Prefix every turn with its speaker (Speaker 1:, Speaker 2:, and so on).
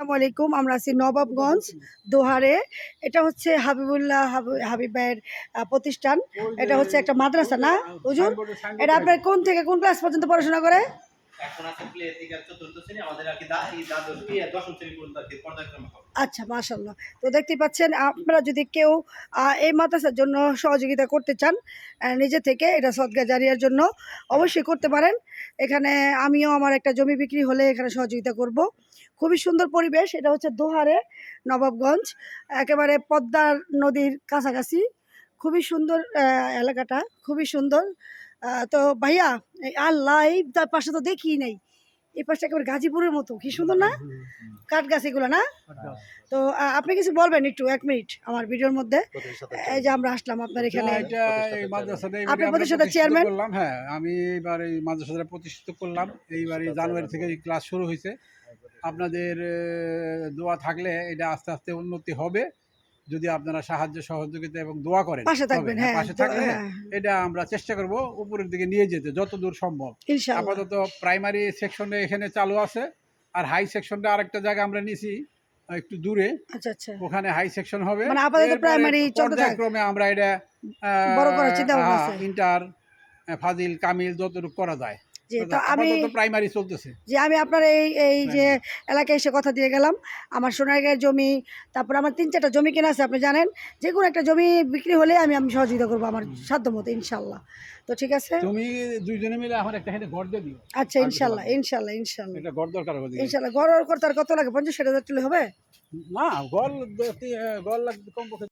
Speaker 1: আসসালামু আলাইকুম। আমরা আছি নবাবগঞ্জ দোহারে। এটা হচ্ছে হাবিবুল্লাহ হাবিব ভাইয়ের প্রতিষ্ঠান। এটা হচ্ছে একটা মাদ্রাসা না হুজুর? এটা আপনার কোন থেকে কোন ক্লাস পর্যন্ত পড়াশোনা করে?
Speaker 2: এখন আছে প্লে থেকে ৪র্থ শ্রেণী, আমাদের আর কি এই দ্বাদশ ১০ম শ্রেণী পর্যন্ত আর কি পর্যায়ক্রমে হবে।
Speaker 1: আচ্ছা, মাশাআল্লাহ। তো দেখতেই পাচ্ছেন, আপনারা যদি কেউ এই মাদ্রাসার জন্য সহযোগিতা করতে চান নিজে থেকে, এটা সদকা জারিয়ার জন্য অবশ্যই করতে পারেন। এখানে আমিও আমার একটা জমি বিক্রি হলে এখানে সহযোগিতা করব। খুবই সুন্দর পরিবেশ। এটা হচ্ছে দোহারে নবাবগঞ্জ, একেবারে পদ্মার নদীর কাছাকাছি। খুবই সুন্দর এলাকাটা, খুবই সুন্দর। তো ভাইয়া, আল্লাহ, এই পাশে তো দেখি নাই। এই পাশটা একেবারে গাজীপুরের মতো, কি সুন্দর না? কাঠ গাছ এগুলো না? তো আপনি কিছু বলবেন একটু, 1 মিনিট আমার ভিডিওর মধ্যে। এই যে আমরা আসলাম আপনার এখানে, আপনি প্রতিষ্ঠাতা চেয়ারম্যান।
Speaker 3: হ্যাঁ, আমি এইবার এই মাদ্রাসাটা প্রতিষ্ঠিত করলাম। এইবার জানুয়ারি থেকে ক্লাস শুরু হয়েছে। আপনাদের দোয়া থাকলে এটা আস্তে আস্তে উন্নতি হবে, যদি আপনারা সাহায্য সহযোগিতা এবং দোয়া করেন।
Speaker 1: পাশে থাকবেন, হ্যাঁ,
Speaker 3: পাশে থাকলে এটা আমরা চেষ্টা করব উপরের দিকে নিয়ে যেতে যতদূর সম্ভব।
Speaker 1: ইনশাআল্লাহ।
Speaker 3: আপাতত প্রাইমারি সেকশনে এখানে চালু আছে, আর হাই সেকশনটা আরেকটা জায়গা আমরা নিছি একটু দূরে।
Speaker 1: আচ্ছা আচ্ছা,
Speaker 3: ওখানে হাই সেকশন হবে।
Speaker 1: মানে আপাতত প্রাইমারি চলতে থাকবে,
Speaker 3: পর্যায়ক্রমে আমরা এটা
Speaker 1: বড় করার চিন্তা ভাবনা আছে।
Speaker 3: ইন্টার, ফাজিল, কামিল যতটুকু করা যায়।
Speaker 1: জি, তো আমি
Speaker 3: প্রাইমারি চলতেছে।
Speaker 1: যে আমি আপনার এই যে এলাকায় এসে কথা দিয়ে গেলাম, আমার সোনারগাঁয়ের জমি, তারপর আমার 3-4টা জমি কেনা আছে, আপনি জানেন। যে কোনো একটা জমি বিক্রি হলে আমি সহযোগিতা করবো আমার সাধ্যমতো, ইনশাল্লাহ। তো ঠিক আছে,
Speaker 3: তুমি দুইজনে মিলে আমার একটা ঘর দিয়ে দিও।
Speaker 1: আচ্ছা, ইনশাল্লাহ ইনশাল্লাহ ইনশাল্লাহ
Speaker 3: এটা ঘর দরকার হবে।
Speaker 1: ইনশাল্লাহ। ঘর করতে আর কত লাগে? 50-60 হাজার টাকা হবে
Speaker 3: না, ঘর লাগবে কমপক্ষে